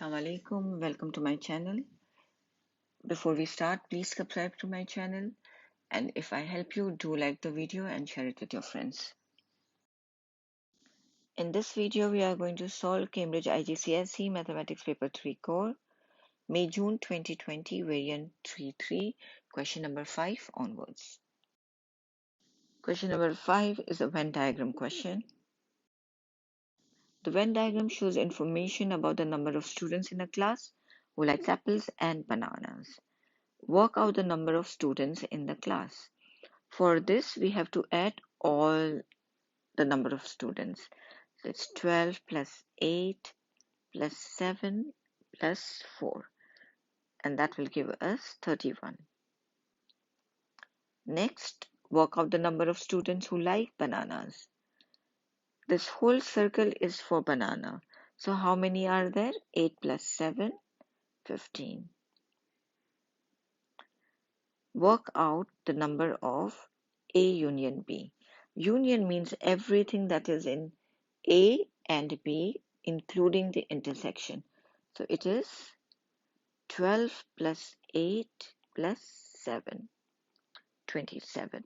Assalamu alaikum, welcome to my channel. Before we start, please subscribe to my channel, and if I help you, do like the video and share it with your friends. In this video, we are going to solve Cambridge IGCSE Mathematics Paper 3 Core, May-June 2020, Variant 3.3, question number 5 onwards. Question number 5 is a Venn diagram question. The Venn diagram shows information about the number of students in a class who likes apples and bananas. Work out the number of students in the class. For this, we have to add all the number of students. So it's 12 plus 8 plus 7 plus 4. And that will give us 31. Next, work out the number of students who like bananas. This whole circle is for banana. So how many are there? 8 plus 7, 15. Work out the number of A union B. Union means everything that is in A and B, including the intersection. So it is 12 plus 8 plus 7, 27.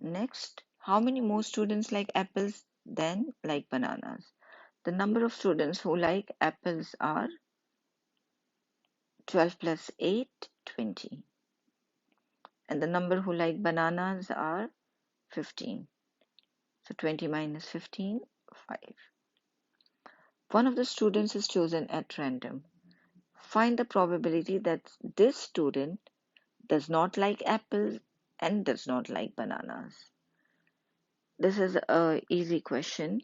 Next, how many more students like apples than like bananas? The number of students who like apples are 12 plus 8, 20. And the number who like bananas are 15. So 20 minus 15, 5. One of the students is chosen at random. Find the probability that this student does not like apples and does not like bananas. This is an easy question.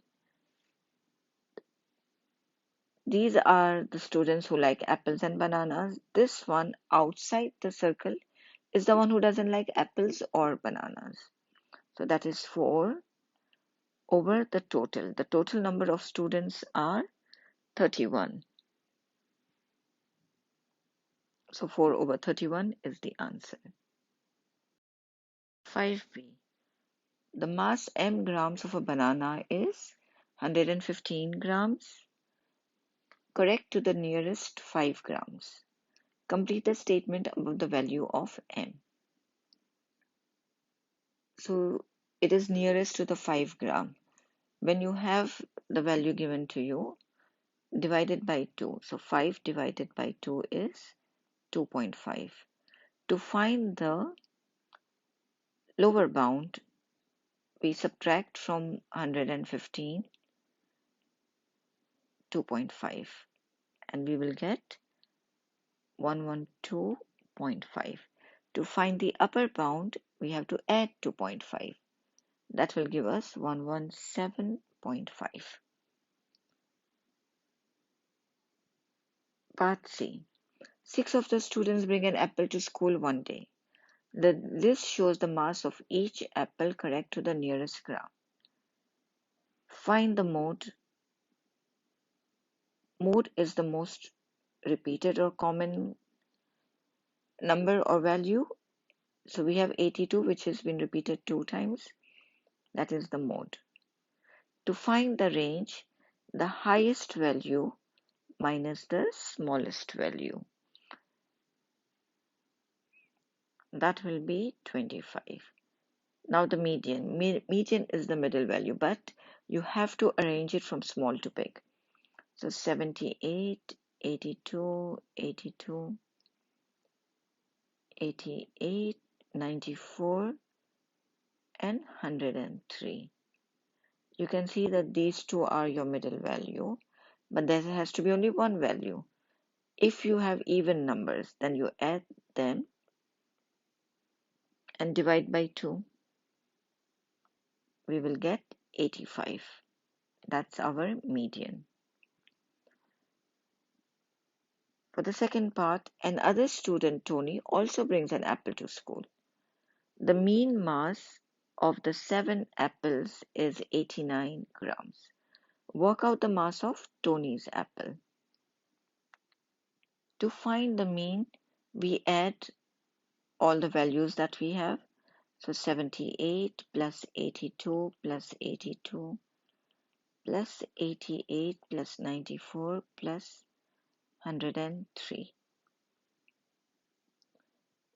These are the students who like apples and bananas. This one outside the circle is the one who doesn't like apples or bananas. So that is 4 over the total. The total number of students are 31. So 4 over 31 is the answer. 5b. The mass m grams of a banana is 115 grams. Correct to the nearest 5 grams. Complete the statement about the value of m. So it is nearest to the 5 gram. When you have the value given to you, divide it by 2. So 5 divided by 2 is 2.5. To find the lower bound, we subtract from 115 2.5 and we will get 112.5. To find the upper bound, we have to add 2.5. That will give us 117.5. Part C. 6 of the students bring an apple to school one day. The list shows the mass of each apple correct to the nearest gram. Find the mode. Mode is the most repeated or common number or value. So we have 82, which has been repeated 2 times. That is the mode. To find the range, the highest value minus the smallest value. That will be 25. Now the median. Median is the middle value, but you have to arrange it from small to big. So 78, 82, 82, 88, 94, and 103. You can see that these two are your middle value, but there has to be only one value. If you have even numbers, then you add them and divide by 2. We will get 85. That's our median. For the second part, another student, Tony, also brings an apple to school. The mean mass of the 7 apples is 89 grams. Work out the mass of Tony's apple. To find the mean, we add all the values that we have. So 78 plus 82 plus 82 plus 88 plus 94 plus 103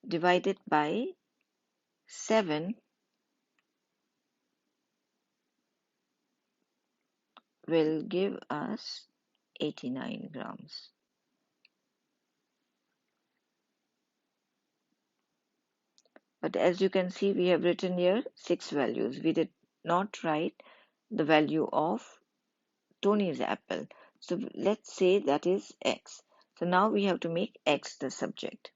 divided by 7 will give us 89 grams. But as you can see, we have written here 6 values. We did not write the value of Tony's apple. So let's say that is x. So now we have to make x the subject.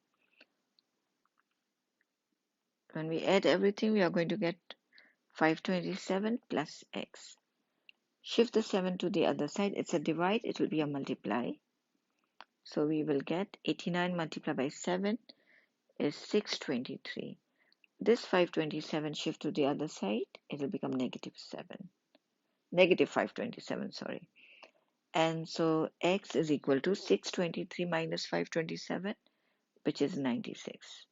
When we add everything, we are going to get 527 plus x. Shift the 7 to the other side. It's a divide. It will be a multiply. So we will get 89 multiplied by 7 is 623. This 527 shift to the other side. It will become negative 7. Negative 527, sorry. And so x is equal to 623 minus 527, which is 96.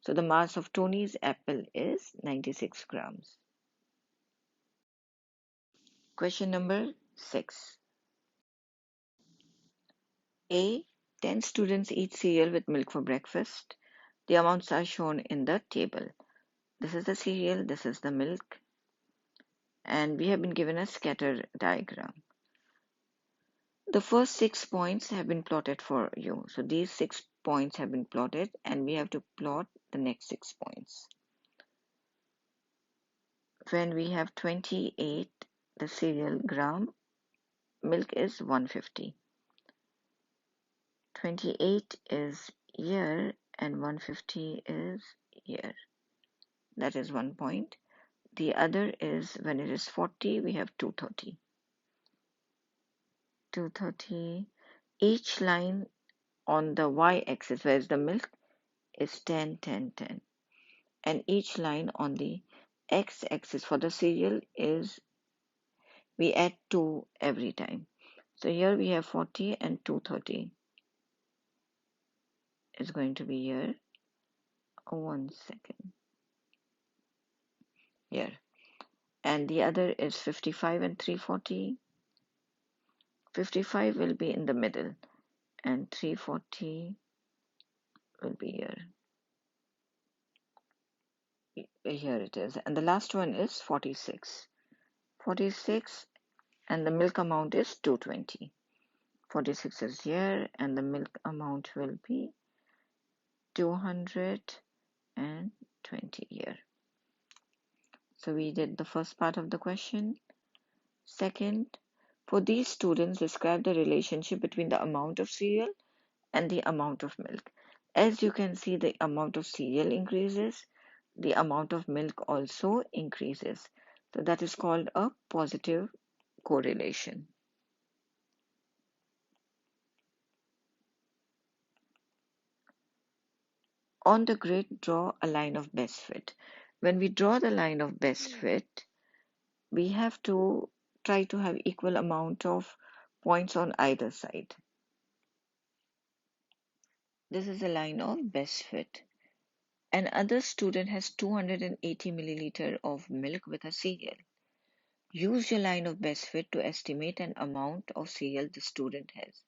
So the mass of Tony's apple is 96 grams. Question number 6. A. 10 students eat cereal with milk for breakfast. The amounts are shown in the table. This is the cereal, this is the milk, and we have been given a scatter diagram. The first 6 points have been plotted for you. So these 6 points have been plotted, and we have to plot the next 6 points. When we have 28, the cereal gram, milk is 150. 28 is year and 150 is year. That is 1 point. The other is when it is 40, we have 230. 230. Each line on the y-axis, where is the milk, is 10, 10, 10. And each line on the x-axis for the cereal is, we add 2 every time. So here we have 40 and 230 is going to be here. 1 second. Here. And the other is 55 and 340. 55 will be in the middle and 340 will be here. Here it is. And the last one is 46. 46 and the milk amount is 220. 46 is here and the milk amount will be 220 here. So we did the first part of the question. Second, for these students, describe the relationship between the amount of cereal and the amount of milk. As you can see, the amount of cereal increases, the amount of milk also increases. So that is called a positive correlation. On the grid, draw a line of best fit. When we draw the line of best fit, we have to try to have equal amount of points on either side. This is the line of best fit. Another student has 280 milliliter of milk with a cereal. Use your line of best fit to estimate an amount of cereal the student has.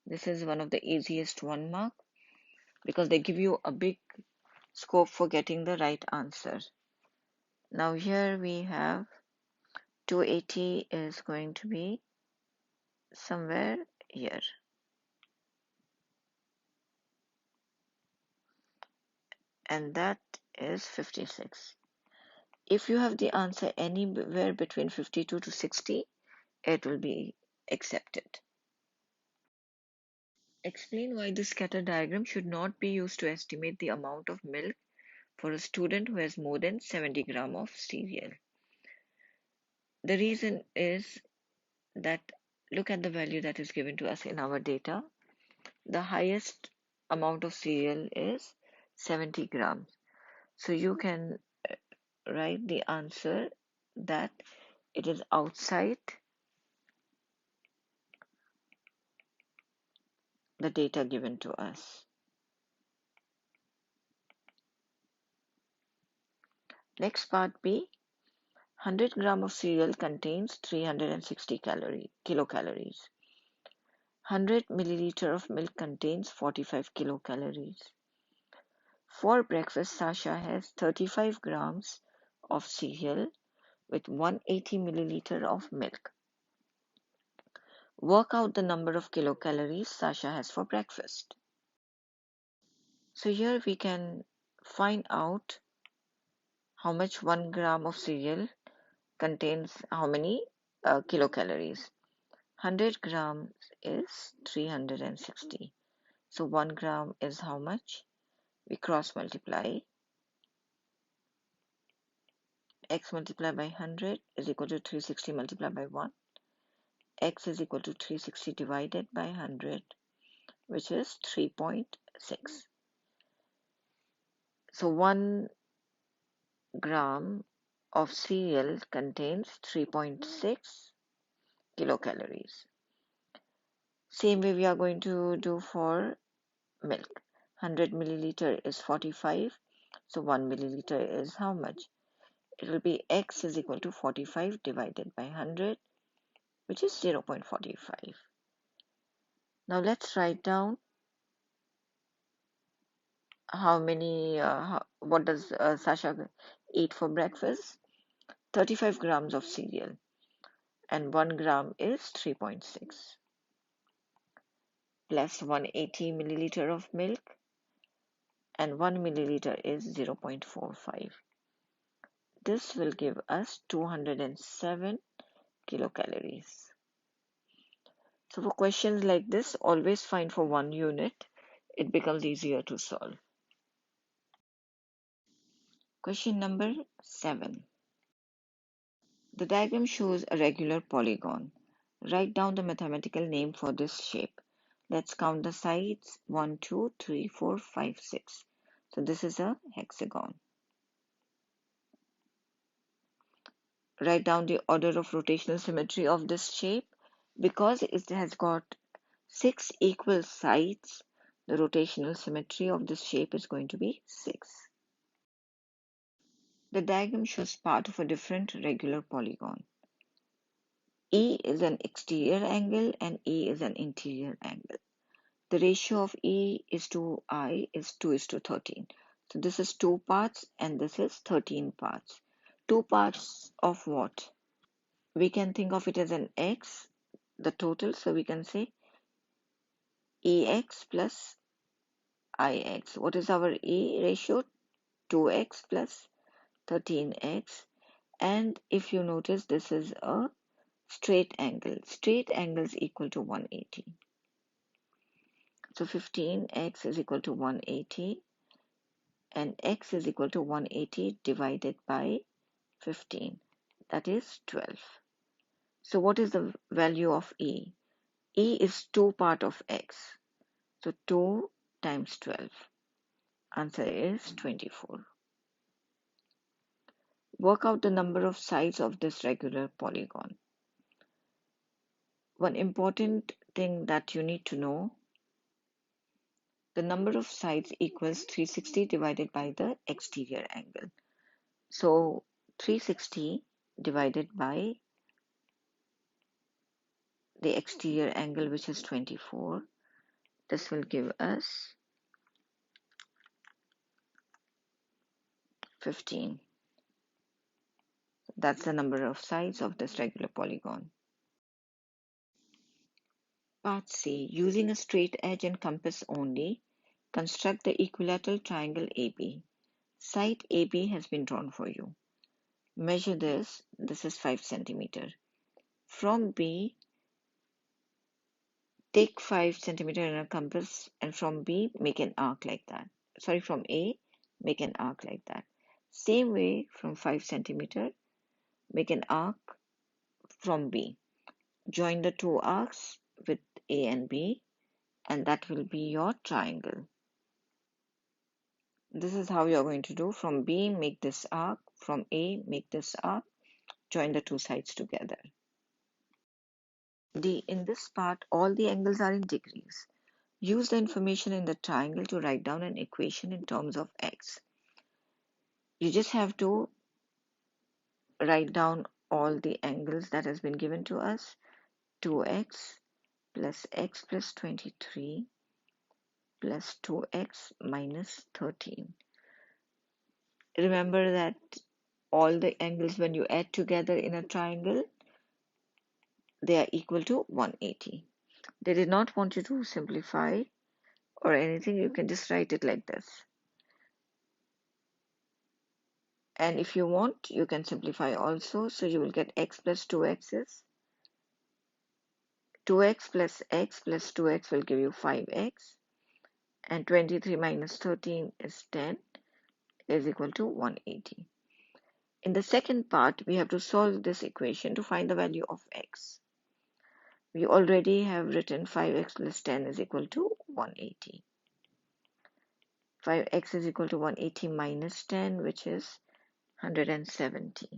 This is one of the easiest 1 mark because they give you a big scope for getting the right answer. Now here we have 280 is going to be somewhere here. And that is 56. If you have the answer anywhere between 52 to 60, it will be accepted. Explain why the scatter diagram should not be used to estimate the amount of milk for a student who has more than 70 grams of cereal. The reason is that look at the value that is given to us in our data. The highest amount of cereal is 70 grams. So you can write the answer that it is outside the data given to us. Next part B, 100 gram of cereal contains 360 kilocalories. 100 milliliter of milk contains 45 kilocalories. For breakfast, Sasha has 35 grams of cereal with 180 milliliter of milk. Work out the number of kilocalories Sasha has for breakfast. So here we can find out how much 1 gram of cereal contains how many kilocalories. 100 grams is 360. So 1 gram is how much? We cross multiply. X multiplied by 100 is equal to 360 multiplied by 1. X is equal to 360 divided by 100, which is 3.6. So 1 gram of cereal contains 3.6 kilocalories. Same way we are going to do for milk. 100 milliliter is 45. So 1 milliliter is how much? It will be X is equal to 45 divided by 100, which is 0.45. Now let's write down how many, what does Sasha eat for breakfast? 35 grams of cereal, and 1 gram is 3.6, plus 180 milliliter of milk, and 1 milliliter is 0.45. This will give us 207 kilocalories. So for questions like this, always find for one unit. It becomes easier to solve. Question number 7. The diagram shows a regular polygon. Write down the mathematical name for this shape. Let's count the sides. 1, 2, 3, 4, 5, 6. So this is a hexagon. Write down the order of rotational symmetry of this shape. Because it has got 6 equal sides, the rotational symmetry of this shape is going to be 6. The diagram shows part of a different regular polygon. E is an exterior angle and E is an interior angle. The ratio of E is to I is 2 is to 13. So this is 2 parts and this is 13 parts. 2 parts of what? We can think of it as an x, the total. So we can say EX plus IX. What is our E ratio? 2x plus 13x. And if you notice, this is a straight angle. Straight angle is equal to 180. So 15x is equal to 180 and x is equal to 180 divided by 15. That is 12. So what is the value of E? E is 2 part of x. So 2 times 12. Answer is 24. Work out the number of sides of this regular polygon. One important thing that you need to know, the number of sides equals 360 divided by the exterior angle. So 360 divided by the exterior angle, which is 24. This will give us 15. That's the number of sides of this regular polygon. Part C. Using a straight edge and compass only, construct the equilateral triangle AB. Side AB has been drawn for you. Measure this. This is 5 centimeter. From B, take 5 centimeter in a compass, and from B, make an arc like that. Sorry, from A, make an arc like that. Same way, from 5 centimeter, make an arc from B. Join the two arcs with A and B, and that will be your triangle. This is how you're going to do. From B, make this arc. From A, make this arc. Join the two sides together. In this part, all the angles are in degrees. Use the information in the triangle to write down an equation in terms of x. You just have to write down all the angles that has been given to us. 2x plus x plus 23 plus 2x minus 13. Remember that all the angles, when you add together in a triangle, they are equal to 180. They did not want you to simplify or anything. You can just write it like this. And if you want, you can simplify also. So you will get x plus 2x's. 2x plus x plus 2x will give you 5x. And 23 minus 13 is 10, is equal to 180. In the second part, we have to solve this equation to find the value of x. We already have written 5x plus 10 is equal to 180. 5x is equal to 180 minus 10, which is 170.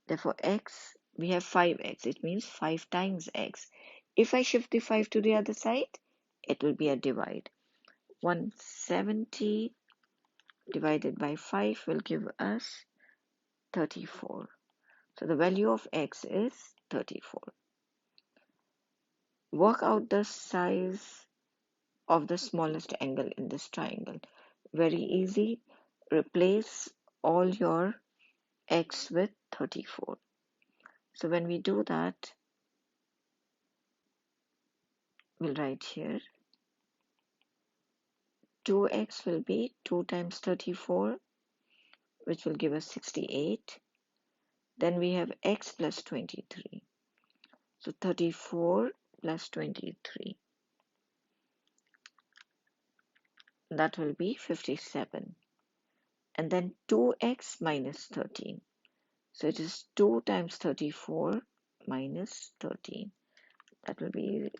Therefore, x, we have 5x. It means 5 times x. If I shift the 5 to the other side, it will be a divide. 170 divided by 5 will give us 34. So the value of x is 34. Work out the size of the smallest angle in this triangle. Very easy. Replace all your x with 34. So when we do that, we'll write here 2x will be 2 times 34, which will give us 68. Then we have x plus 23. So 34 plus 23. That will be 57. And then 2x minus 13. So it is 2 times 34 minus 13. That will be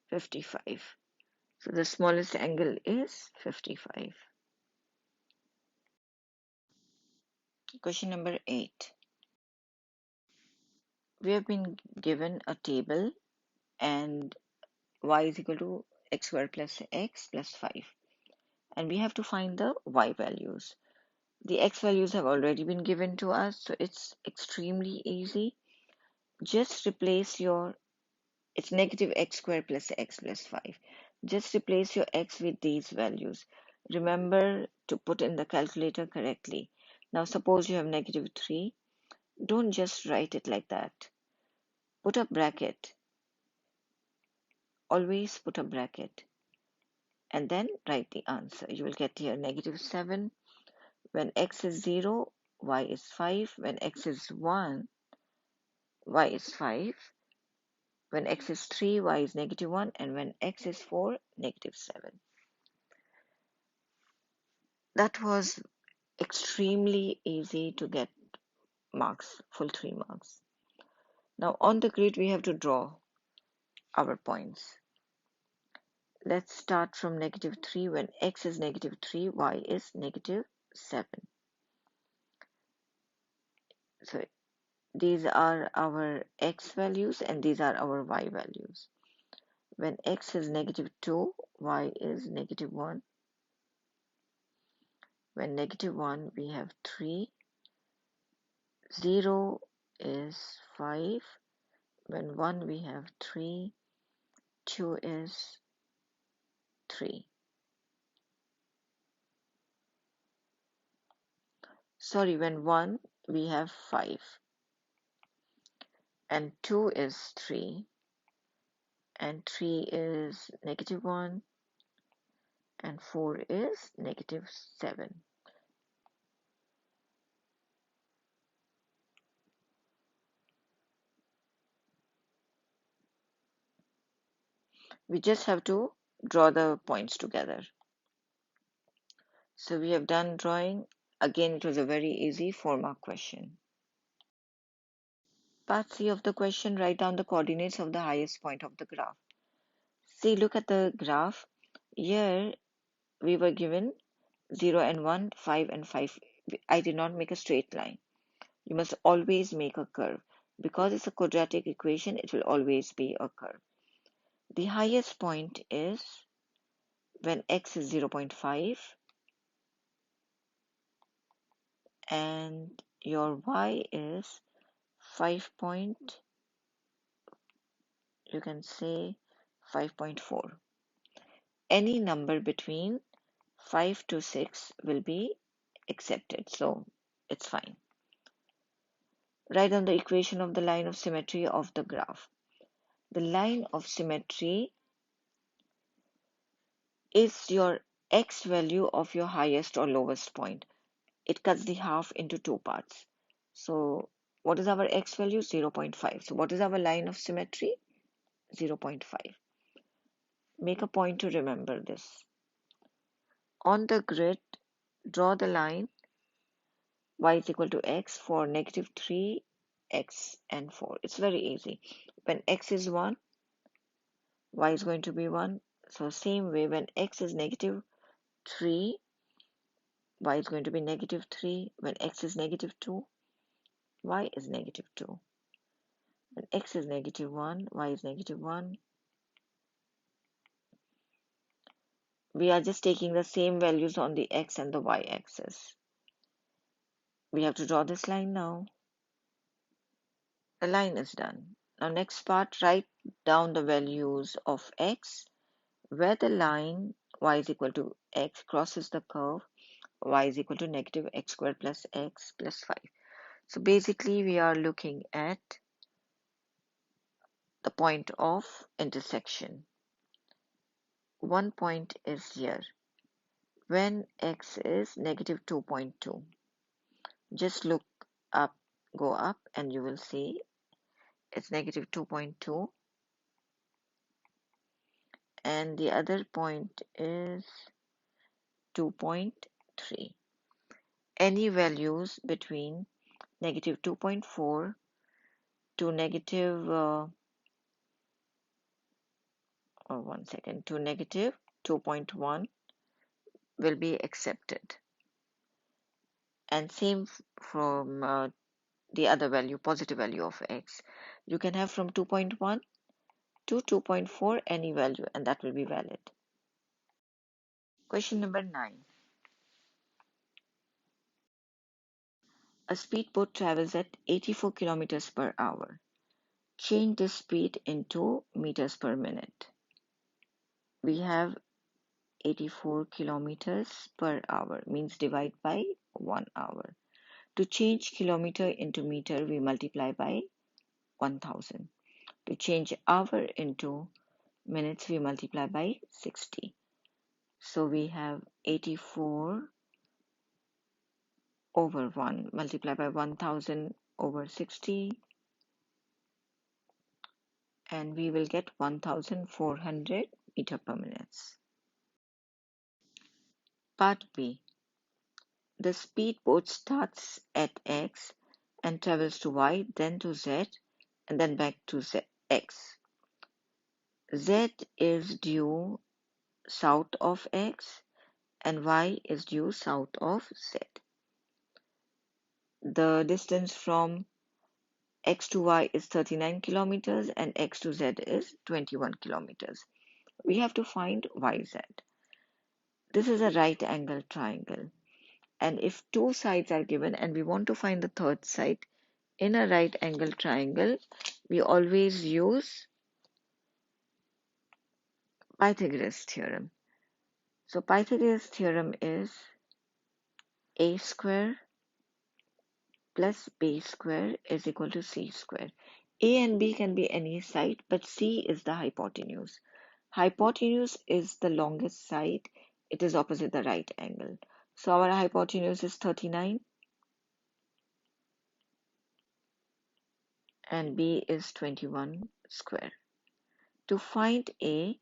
55. So the smallest angle is 55. Question number 8. We have been given a table and y is equal to x squared plus x plus 5. And we have to find the y values. The x values have already been given to us, so it's extremely easy. Just replace your, it's negative x squared plus x plus 5. Just replace your x with these values. Remember to put in the calculator correctly. Now suppose you have negative 3. Don't just write it like that. Put a bracket. Always put a bracket. And then write the answer. You will get here negative 7. When x is 0, y is 5. When x is 1, y is 5. When x is 3, y is negative 1. And when x is 4, negative 7. That was extremely easy to get marks, full 3 marks. Now on the grid, we have to draw our points. Let's start from negative 3. When x is negative 3, y is negative 7. So these are our x values and these are our y values. When x is negative 2, y is negative 1. When negative 1, we have 3. 0 is 5. When 1, we have 3. 2 is 3. Sorry, when 1, we have 5. And 2 is 3. And 3 is negative 1. And 4 is negative 7. We just have to draw the points together. So we have done drawing. Again, it was a very easy 4-mark question. Part C of the question, write down the coordinates of the highest point of the graph. See, look at the graph. Here we were given 0 and 1, 5 and 5. I did not make a straight line. You must always make a curve. Because it's a quadratic equation, it will always be a curve. The highest point is when x is 0.5 and your y is 5 point, you can say 5.4. Any number between 5 to 6 will be accepted, so it's fine. Write down the equation of the line of symmetry of the graph. The line of symmetry is your x value of your highest or lowest point. It cuts the half into two parts. So what is our x value? 0.5. So what is our line of symmetry? 0.5. Make a point to remember this. On the grid, draw the line y is equal to x for -3, x, and 4. It's very easy. When x is 1, y is going to be 1. So same way, when x is -3, y is going to be -3. When x is -2, y is -2. When x is -1, y is -1. We are just taking the same values on the x and the y axis. We have to draw this line now. The line is done. Now next part, write down the values of x where the line y is equal to x crosses the curve y is equal to -x squared plus x plus 5. So basically we are looking at the point of intersection. One point is here when x is -2.2. Just look up, go up, and you will see it's -2.2, and the other point is 2.3. Any values between -2.4 to to -2.1 will be accepted, and same from the other value, positive value of x. You can have from 2.1 to 2.4 any value, and that will be valid. Question number 9. A speedboat travels at 84 kilometers per hour. Change the speed into meters per minute. We have 84 kilometers per hour, means divide by 1 hour. To change kilometer into meter, we multiply by 1000. To change hour into minutes, we multiply by 60. So we have 84 over 1 multiplied by 1000 over 60, and we will get 1400 meter per minute. Part B. The speedboat starts at x and travels to y, then to z, and then back to x. Z is due south of x and y is due south of z. The distance from x to y is 39 kilometers and x to z is 21 kilometers. We have to find yz. This is a right angle triangle, and if two sides are given and we want to find the third side in a right angle triangle, we always use Pythagoras theorem. So Pythagoras theorem is a square plus b square is equal to c square. A and b can be any side, but c is the hypotenuse. Hypotenuse is the longest side. It is opposite the right angle. So our hypotenuse is 39 and b is 21 square. To find a,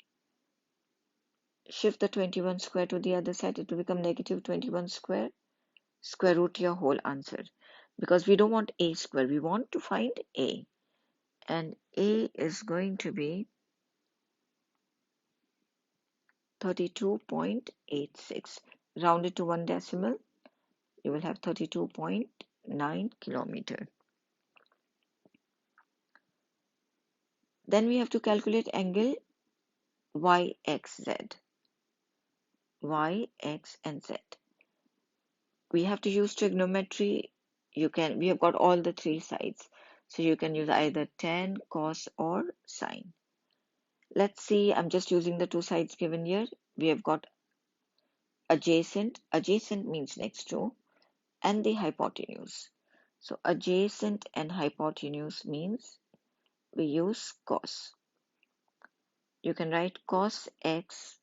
shift the 21 square to the other side, it will become -21 square. Square root your whole answer, because we don't want a square, we want to find a, and a is going to be 32.86. Rounded to one decimal, you will have 32.9 kilometer. Then we have to calculate angle YXZ. Y, X, and Z. We have to use trigonometry we have got all the three sides. So you can use either tan, cos, or sine. Let's see, I'm just using the two sides given here. We have got adjacent. Adjacent means next to, and the hypotenuse. So adjacent and hypotenuse means we use cos. You can write cos x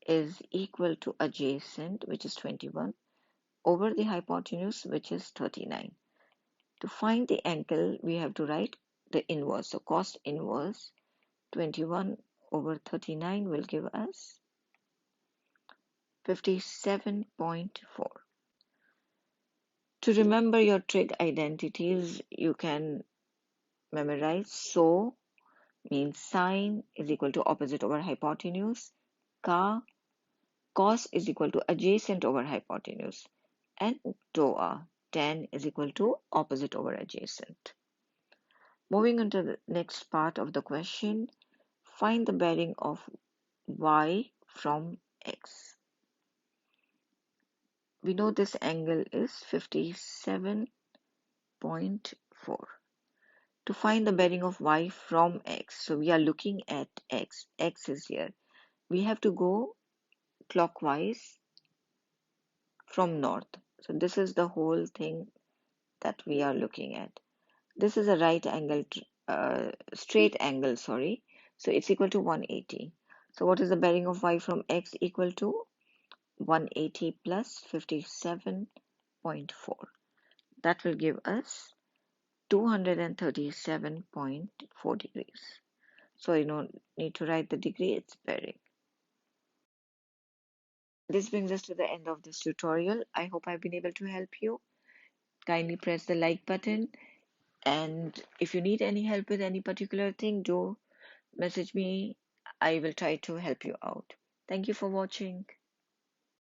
is equal to adjacent, which is 21, over the hypotenuse, which is 39. To find the angle, we have to write the inverse. So cos inverse 21 over 39 will give us 57.4. To remember your trig identities, you can memorize so means sine is equal to opposite over hypotenuse, cos is equal to adjacent over hypotenuse, and toa, tan is equal to opposite over adjacent. Moving on to the next part of the question, find the bearing of y from x. We know this angle is 57.4. To find the bearing of y from x, so we are looking at x. X is here. We have to go clockwise from north. So this is the whole thing that we are looking at. This is a right angle, straight angle, sorry. So it's equal to 180. So what is the bearing of y from x equal to? 180 plus 57.4. That will give us 237.4 degrees. So you don't need to write the degree, it's bearing. This brings us to the end of this tutorial. I hope I've been able to help you. Kindly press the like button, and if you need any help with any particular thing, do message me. I will try to help you out. Thank you for watching.